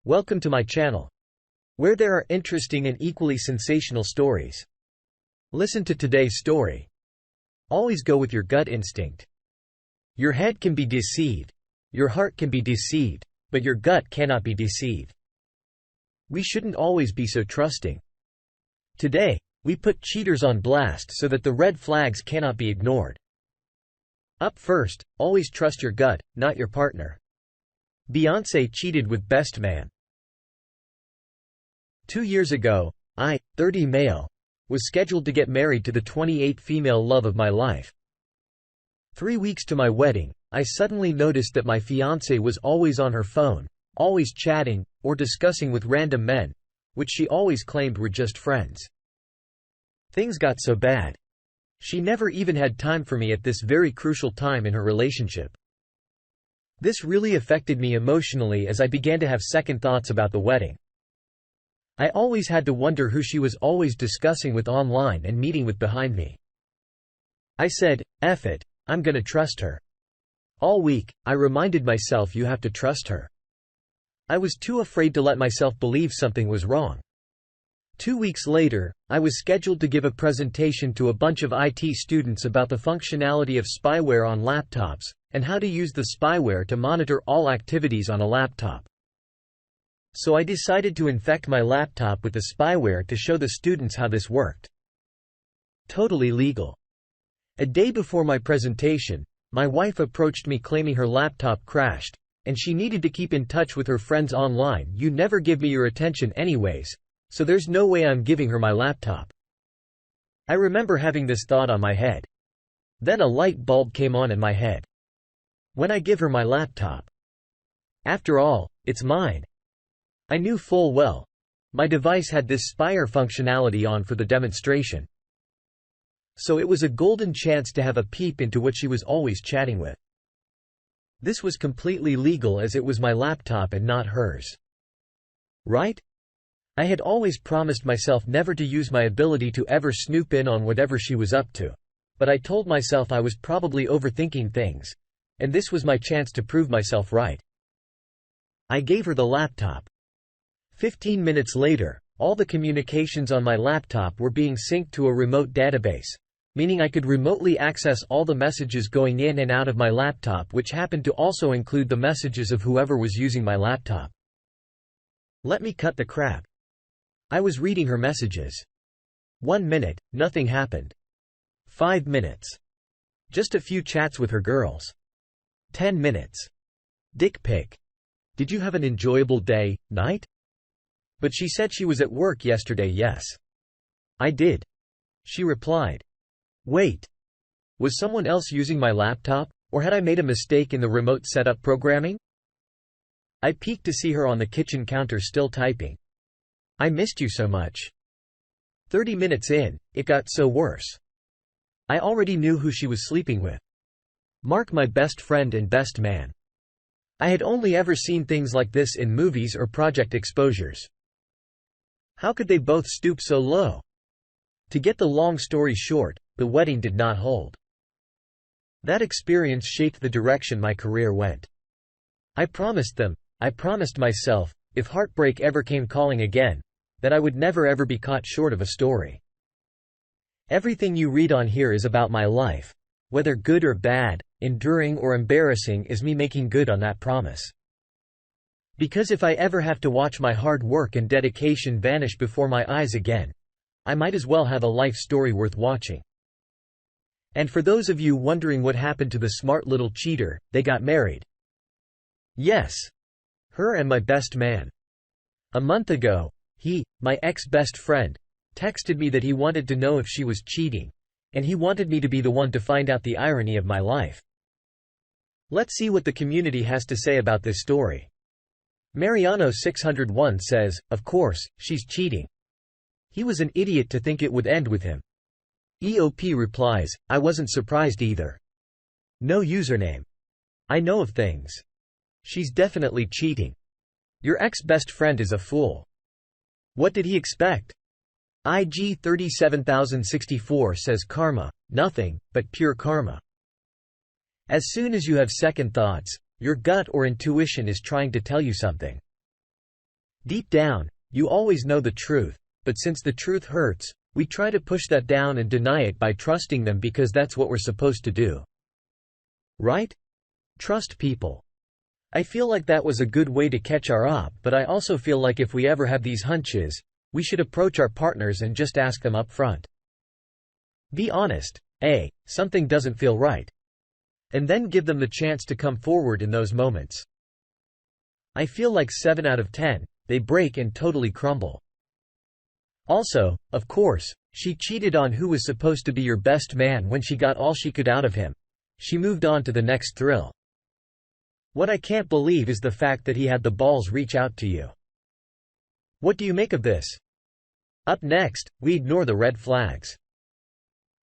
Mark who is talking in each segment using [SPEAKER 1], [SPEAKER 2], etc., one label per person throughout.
[SPEAKER 1] Welcome to my channel, where there are interesting and equally sensational stories. Listen to today's story. Always go with your gut instinct. Your head can be deceived, your heart can be deceived, but your gut cannot be deceived. We shouldn't always be so trusting. Today, we put cheaters on blast so that the red flags cannot be ignored. Up first, always trust your gut, not your partner. Fiancée cheated with best man. 2 years ago, I, 30 male, was scheduled to get married to the 28 female love of my life. 3 weeks to my wedding, I suddenly noticed that my fiancée was always on her phone, always chatting, or discussing with random men, which she always claimed were just friends. Things got so bad. She never even had time for me at this very crucial time in her relationship. This really affected me emotionally as I began to have second thoughts about the wedding. I always had to wonder who she was always discussing with online and meeting with behind me. I said, "F it, I'm gonna trust her." All week, I reminded myself you have to trust her. I was too afraid to let myself believe something was wrong. 2 weeks later, I was scheduled to give a presentation to a bunch of IT students about the functionality of spyware on laptops, and how to use the spyware to monitor all activities on a laptop. So I decided to infect my laptop with the spyware to show the students how this worked. Totally legal. A day before my presentation, my wife approached me claiming her laptop crashed, and she needed to keep in touch with her friends online. "You never give me your attention anyways, so there's no way I'm giving her my laptop." I remember having this thought on my head. Then a light bulb came on in my head. When I give her my laptop? After all, it's mine. I knew full well my device had this spyware functionality on for the demonstration. So it was a golden chance to have a peep into what she was always chatting with. This was completely legal as it was my laptop and not hers. Right? I had always promised myself never to use my ability to ever snoop in on whatever she was up to, but I told myself I was probably overthinking things, and this was my chance to prove myself right. I gave her the laptop. 15 minutes later, all the communications on my laptop were being synced to a remote database, meaning I could remotely access all the messages going in and out of my laptop, which happened to also include the messages of whoever was using my laptop. Let me cut the crap. I was reading her messages. 1 minute, nothing happened. 5 minutes. Just a few chats with her girls. 10 minutes. Dick pic. "Did you have an enjoyable day, night?" But she said she was at work yesterday. Yes. I did. She replied. Wait. Was someone else using my laptop, or had I made a mistake in the remote setup programming? I peeked to see her on the kitchen counter still typing. "I missed you so much." 30 minutes in, it got so worse. I already knew who she was sleeping with. Mark, my best friend and best man. I had only ever seen things like this in movies or project exposures. How could they both stoop so low? To get the long story short, the wedding did not hold. That experience shaped the direction my career went. I promised them, I promised myself, if heartbreak ever came calling again, that I would never ever be caught short of a story. Everything you read on here is about my life, whether good or bad, enduring or embarrassing, is me making good on that promise. Because if I ever have to watch my hard work and dedication vanish before my eyes again, I might as well have a life story worth watching. And for those of you wondering what happened to the smart little cheater, they got married. Yes. Her and my best man. A month ago, he, my ex-best friend, texted me that he wanted to know if she was cheating, and he wanted me to be the one to find out the irony of my life. Let's see what the community has to say about this story. Mariano 601 says, "Of course, she's cheating. He was an idiot to think it would end with him." EOP replies, "I wasn't surprised either. No username. I know of things. She's definitely cheating. Your ex-best friend is a fool. What did he expect?" IG 37064 says, "Karma, nothing, but pure karma. As soon as you have second thoughts, your gut or intuition is trying to tell you something. Deep down, you always know the truth, but since the truth hurts, we try to push that down and deny it by trusting them because that's what we're supposed to do. Right? Trust people. I feel like that was a good way to catch our op, but I also feel like if we ever have these hunches, we should approach our partners and just ask them up front. Be honest, something doesn't feel right. And then give them the chance to come forward in those moments. I feel like 7 out of 10, they break and totally crumble. Also, of course, she cheated on who was supposed to be your best man when she got all she could out of him. She moved on to the next thrill. What I can't believe is the fact that he had the balls reach out to you. What do you make of this? Up next, we ignore the red flags.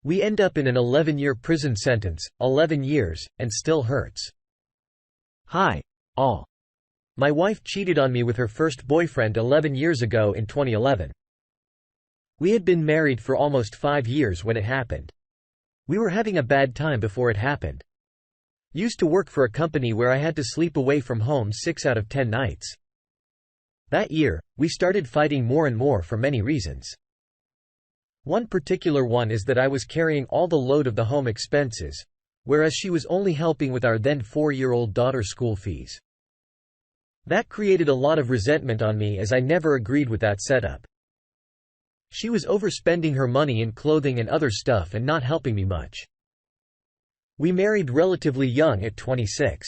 [SPEAKER 1] We end up in an 11-year prison sentence, 11 years, and still hurts. Hi, all. My wife cheated on me with her first boyfriend 11 years ago in 2011. We had been married for almost 5 years when it happened. We were having a bad time before it happened. Used to work for a company where I had to sleep away from home 6 out of 10 nights. That year, we started fighting more and more for many reasons. One particular one is that I was carrying all the load of the home expenses, whereas she was only helping with our then 4-year-old daughter's school fees. That created a lot of resentment on me as I never agreed with that setup. She was overspending her money in clothing and other stuff and not helping me much. We married relatively young at 26.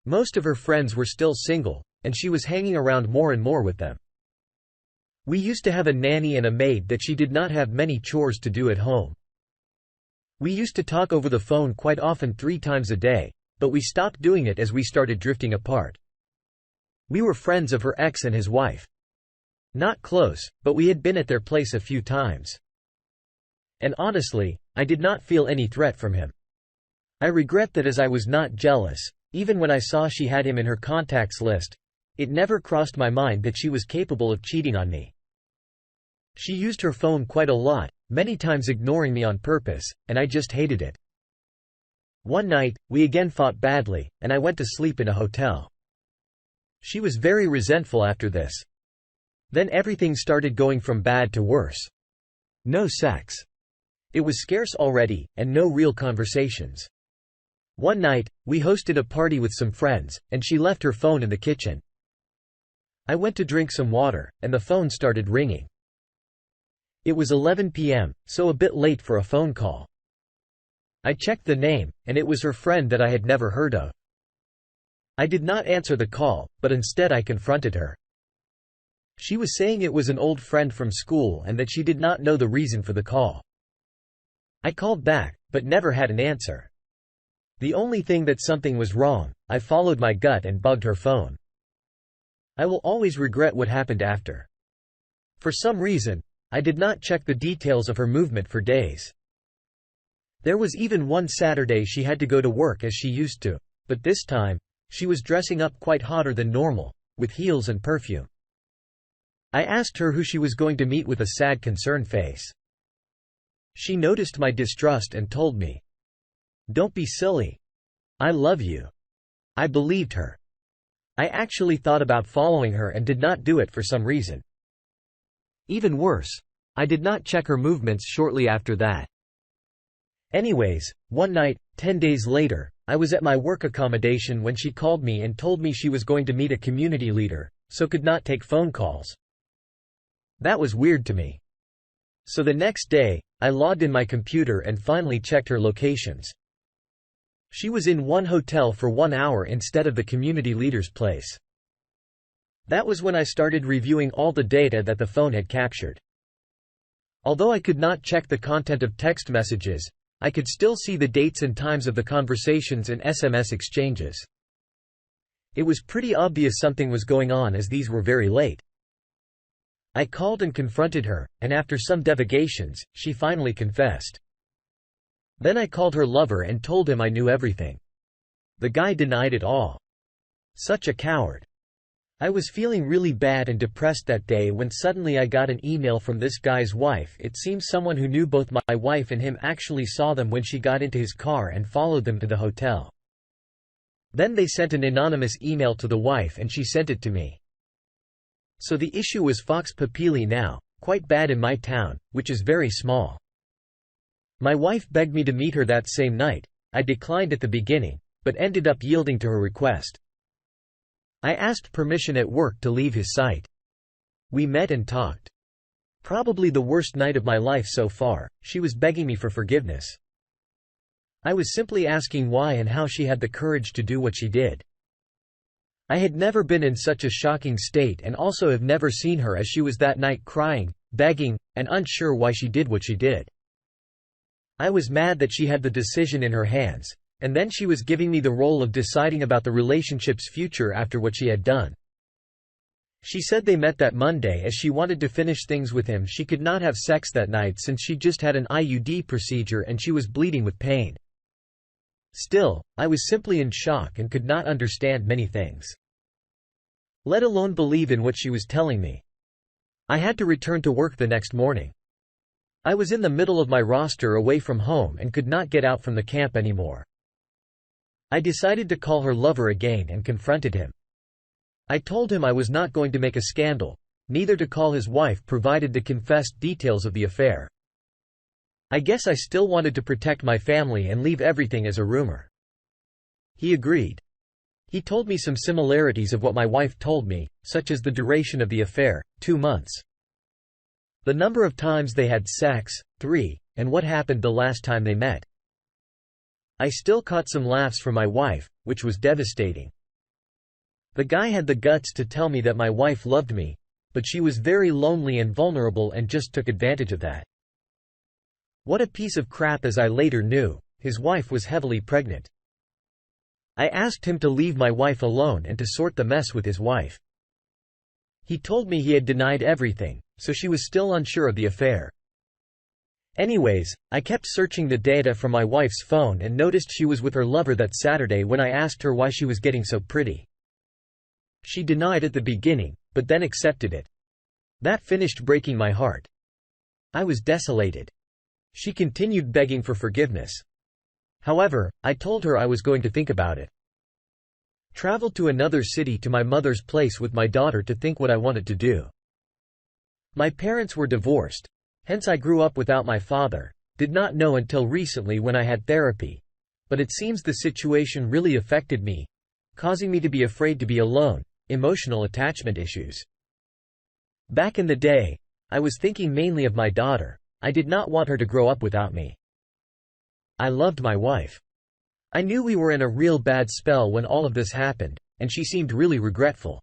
[SPEAKER 1] Most of her friends were still single, and she was hanging around more and more with them. We used to have a nanny and a maid that she did not have many chores to do at home. We used to talk over the phone quite often 3 times a day, but we stopped doing it as we started drifting apart. We were friends of her ex and his wife. Not close, but we had been at their place a few times. And honestly, I did not feel any threat from him. I regret that as I was not jealous, even when I saw she had him in her contacts list, it never crossed my mind that she was capable of cheating on me. She used her phone quite a lot, many times ignoring me on purpose, and I just hated it. One night, we again fought badly, and I went to sleep in a hotel. She was very resentful after this. Then everything started going from bad to worse. No sex. It was scarce already, and no real conversations. One night, we hosted a party with some friends, and she left her phone in the kitchen. I went to drink some water, and the phone started ringing. It was 11 p.m., so a bit late for a phone call. I checked the name, and it was her friend that I had never heard of. I did not answer the call, but instead I confronted her. She was saying it was an old friend from school and that she did not know the reason for the call. I called back, but never had an answer. The only thing that something was wrong, I followed my gut and bugged her phone. I will always regret what happened after. For some reason, I did not check the details of her movement for days. There was even one Saturday she had to go to work as she used to, but this time, she was dressing up quite hotter than normal, with heels and perfume. I asked her who she was going to meet with a sad concerned face. She noticed my distrust and told me, "Don't be silly. I love you." I believed her. I actually thought about following her and did not do it for some reason. Even worse, I did not check her movements shortly after that. Anyways, one night, 10 days later, I was at my work accommodation when she called me and told me she was going to meet a community leader, so could not take phone calls. That was weird to me. So the next day, I logged in my computer and finally checked her locations. She was in one hotel for 1 hour instead of the community leader's place. That was when I started reviewing all the data that the phone had captured. Although I could not check the content of text messages, I could still see the dates and times of the conversations and SMS exchanges. It was pretty obvious something was going on as these were very late. I called and confronted her, and after some divagations, she finally confessed. Then I called her lover and told him I knew everything. The guy denied it all. Such a coward. I was feeling really bad and depressed that day when suddenly I got an email from this guy's wife. It seems someone who knew both my wife and him actually saw them when she got into his car and followed them to the hotel. Then they sent an anonymous email to the wife and she sent it to me. So the issue was Fox Papili now, quite bad in my town, which is very small. My wife begged me to meet her that same night. I declined at the beginning, but ended up yielding to her request. I asked permission at work to leave his site. We met and talked. Probably the worst night of my life so far. She was begging me for forgiveness. I was simply asking why and how she had the courage to do what she did. I had never been in such a shocking state and also have never seen her as she was that night, crying, begging, and unsure why she did what she did. I was mad that she had the decision in her hands, and then she was giving me the role of deciding about the relationship's future after what she had done. She said they met that Monday as she wanted to finish things with him. She could not have sex that night since she just had an IUD procedure and she was bleeding with pain. Still, I was simply in shock and could not understand many things, let alone believe in what she was telling me. I had to return to work the next morning. I was in the middle of my roster away from home and could not get out from the camp anymore. I decided to call her lover again and confronted him. I told him I was not going to make a scandal, neither to call his wife provided the confessed details of the affair. I guess I still wanted to protect my family and leave everything as a rumor. He agreed. He told me some similarities of what my wife told me, such as the duration of the affair, 2 months. The number of times they had sex, 3, and what happened the last time they met. I still caught some laughs from my wife, which was devastating. The guy had the guts to tell me that my wife loved me, but she was very lonely and vulnerable and just took advantage of that. What a piece of crap. As I later knew, his wife was heavily pregnant. I asked him to leave my wife alone and to sort the mess with his wife. He told me he had denied everything, so she was still unsure of the affair. Anyways, I kept searching the data from my wife's phone and noticed she was with her lover that Saturday when I asked her why she was getting so pretty. She denied at the beginning, but then accepted it. That finished breaking my heart. I was desolated. She continued begging for forgiveness. However, I told her I was going to think about it. Traveled to another city to my mother's place with my daughter to think what I wanted to do. My parents were divorced, hence I grew up without my father, did not know until recently when I had therapy, but it seems the situation really affected me, causing me to be afraid to be alone. Emotional attachment issues. Back in the day, I was thinking mainly of my daughter. I did not want her to grow up without me. I loved my wife. I knew we were in a real bad spell when all of this happened, and she seemed really regretful.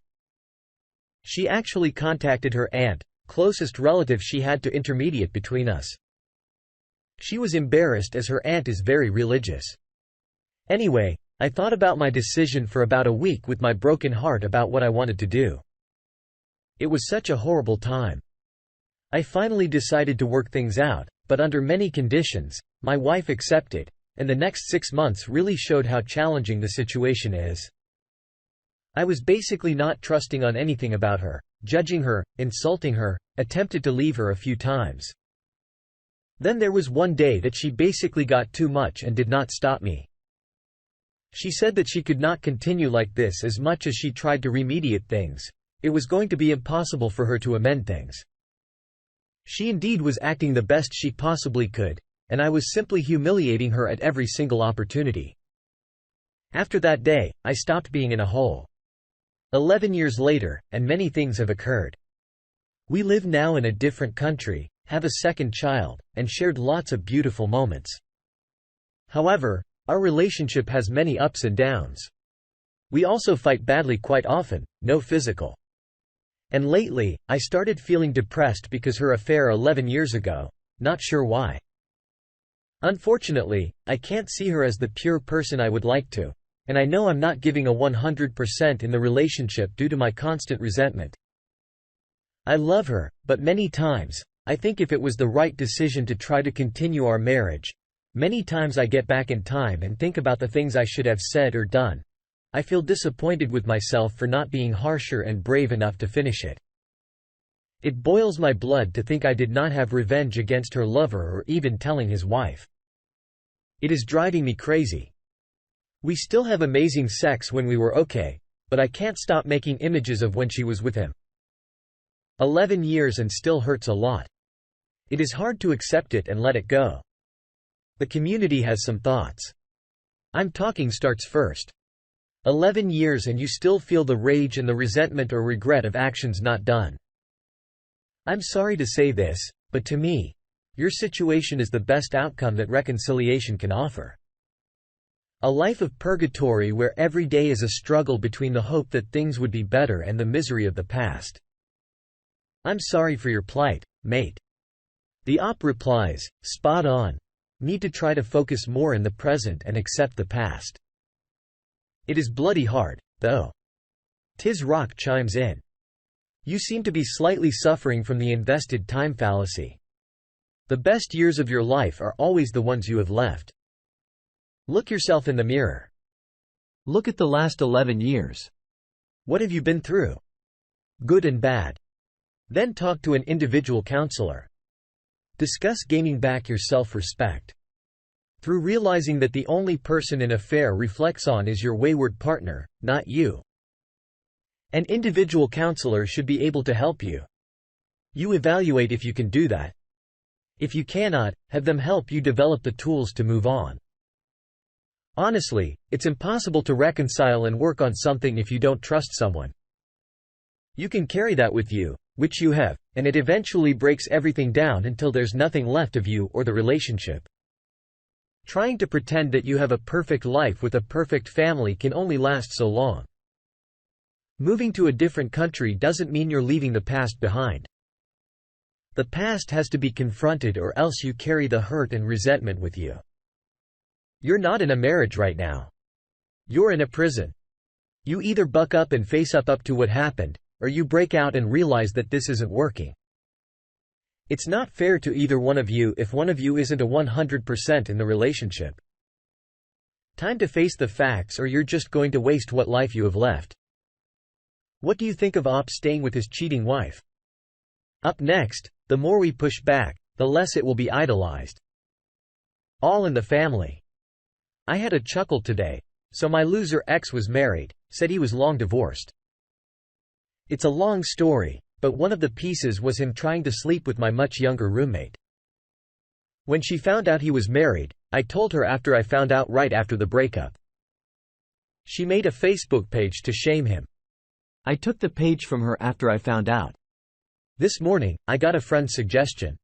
[SPEAKER 1] She actually contacted her aunt, closest relative she had to intermediate between us. She was embarrassed as her aunt is very religious. Anyway, I thought about my decision for about a week with my broken heart about what I wanted to do. It was such a horrible time. I finally decided to work things out, but under many conditions. My wife accepted, and the next 6 months really showed how challenging the situation is. I was basically not trusting on anything about her, judging her, insulting her, attempted to leave her a few times. Then there was one day that she basically got too much and did not stop me. She said that she could not continue like this as much as she tried to remediate things. It was going to be impossible for her to amend things. She indeed was acting the best she possibly could, and I was simply humiliating her at every single opportunity. After that day, I stopped being in a hole. 11 years later, and many things have occurred. We live now in a different country, have a second child, and shared lots of beautiful moments. However, our relationship has many ups and downs. We also fight badly quite often, no physical. And lately, I started feeling depressed because her affair 11 years ago, not sure why. Unfortunately, I can't see her as the pure person I would like to, and I know I'm not giving a 100% in the relationship due to my constant resentment. I love her, but many times, I think if it was the right decision to try to continue our marriage, many times I get back in time and think about the things I should have said or done. I feel disappointed with myself for not being harsher and brave enough to finish it. It boils my blood to think I did not have revenge against her lover or even telling his wife. It is driving me crazy. We still have amazing sex when we were okay, but I can't stop making images of when she was with him. 11 years and still hurts a lot. It is hard to accept it and let it go. The community has some thoughts. I'm talking starts first. 11 years and you still feel the rage and the resentment or regret of actions not done. I'm sorry to say this, but to me, your situation is the best outcome that reconciliation can offer. A life of purgatory where every day is a struggle between the hope that things would be better and the misery of the past. I'm sorry for your plight, mate. The op replies, spot on. Need to try to focus more in the present and accept the past. It is bloody hard, though. Tiz Rock chimes in. You seem to be slightly suffering from the invested time fallacy. The best years of your life are always the ones you have left. Look yourself in the mirror. Look at the last 11 years. What have you been through? Good and bad. Then talk to an individual counselor. Discuss gaining back your self-respect. Through realizing that the only person an affair reflects on is your wayward partner, not you. An individual counselor should be able to help you. You evaluate if you can do that. If you cannot, have them help you develop the tools to move on. Honestly, it's impossible to reconcile and work on something if you don't trust someone. You can carry that with you, which you have, and it eventually breaks everything down until there's nothing left of you or the relationship. Trying to pretend that you have a perfect life with a perfect family can only last so long. Moving to a different country doesn't mean you're leaving the past behind. The past has to be confronted or else you carry the hurt and resentment with you. You're not in a marriage right now. You're in a prison. You either buck up and face up to what happened, or you break out and realize that this isn't working. It's not fair to either one of you if one of you isn't a 100% in the relationship. Time to face the facts or you're just going to waste what life you have left. What do you think of Op staying with his cheating wife? Up next, the more we push back, the less it will be idolized. All in the family. I had a chuckle today. So my loser ex was married, said he was long divorced. It's a long story, but one of the pieces was him trying to sleep with my much younger roommate. When she found out he was married, I told her after I found out right after the breakup. She made a Facebook page to shame him. I took the page from her after I found out. This morning, I got a friend's suggestion.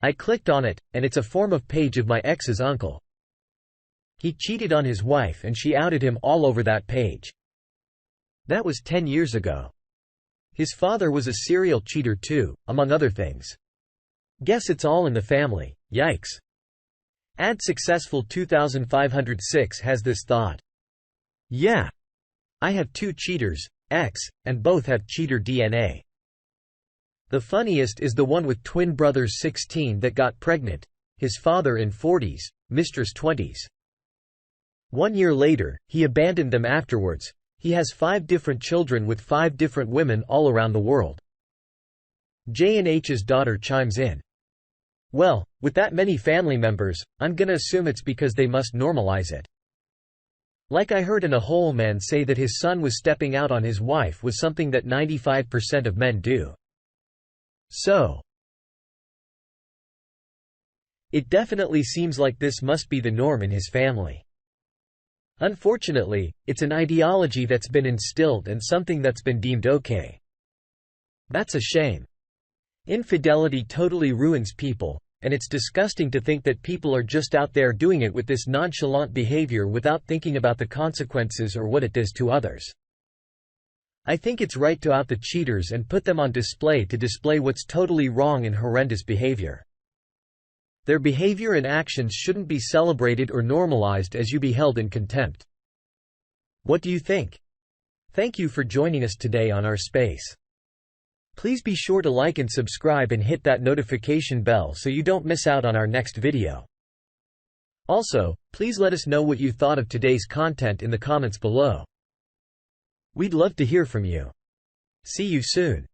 [SPEAKER 1] I clicked on it, and it's a form of page of my ex's uncle. He cheated on his wife and she outed him all over that page. That was 10 years ago. His father was a serial cheater too, among other things. Guess it's all in the family, yikes. Ad Successful 2506 has this thought. Yeah. I have 2 cheaters, ex, and both have cheater DNA. The funniest is the one with twin brothers 16 that got pregnant, his father in 40s, mistress 20s. 1 year later, he abandoned them afterwards. He has 5 different children with 5 different women all around the world. J&H's daughter chimes in. Well, with that many family members, I'm gonna assume it's because they must normalize it. Like I heard a whole man say that his son was stepping out on his wife was something that 95% of men do. So it definitely seems like this must be the norm in his family. Unfortunately, it's an ideology that's been instilled and something that's been deemed okay. That's a shame. Infidelity totally ruins people, and it's disgusting to think that people are just out there doing it with this nonchalant behavior without thinking about the consequences or what it does to others. I think it's right to out the cheaters and put them on display to display what's totally wrong and horrendous behavior. Their behavior and actions shouldn't be celebrated or normalized as you be held in contempt. What do you think? Thank you for joining us today on our space. Please be sure to like and subscribe and hit that notification bell so you don't miss out on our next video. Also, please let us know what you thought of today's content in the comments below. We'd love to hear from you. See you soon.